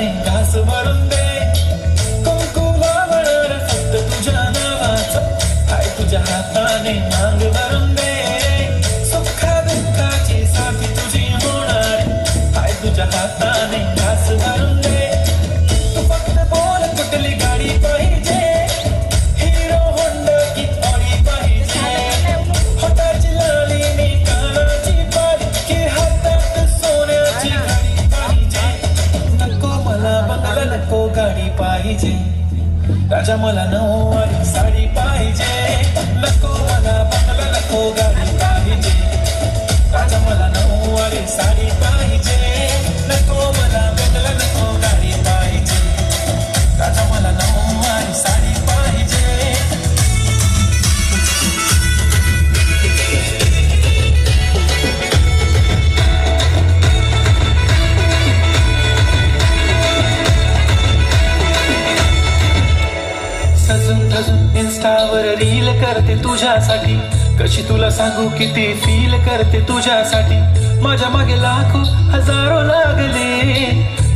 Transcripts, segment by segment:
हाताने घास भरून दे, कुंकू लावणार फक्त तुझ्या नावाचं, हाय तुझ्या हाताने मांग भरून दे, सुखा दुःखाची साथी तुझी होणार, हाय तुझ्या हाताने घास भरून दे. तू फक्त बोल कुठली गाडी पाहिजे, हिरो होंडा की ऑडी पाहिजे, होटाची लाली नी कानाची बाली की हातात सोन्याची घडी पाहिजे. नको मला बंगला नको गाडी पाहिजे, राजा मला नऊवारी साडी पाहिजे. नको मला बंगला नको गाडी पाहिजे, राजा मला नऊवारी साडी पाहिजे. नको मला बंगला नको गाडी पाहिजे, राजा मला नऊवारी साडी पाहिजे. सजून धजून इन्स्टावर रील करते तुझ्यासाठी, कशी तुला सांगू किती फील करते तुझ्यासाठी. माझ्या मागे लाखो हजारो लागले,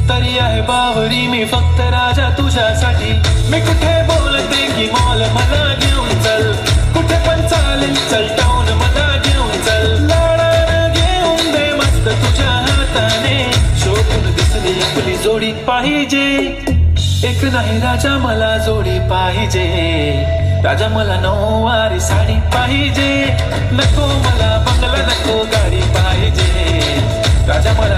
तरी आहे बावरी मी फक्त राजा तुझ्यासाठी. मी कुठे बोलते की मॉल मला घेऊन चल, कुठे पण चालेल चल टाऊन मला घेऊन चल. लाडानं घेऊन दे मस्त तुझ्या हाताने, शोभून दिसली आपली जोडी पाहिजे. एक नाही राजा मला जोडी पाहिजे, राजा मला नऊवारी साडी पाहिजे. नको मला बंगला नको गाडी पाहिजे, राजा मला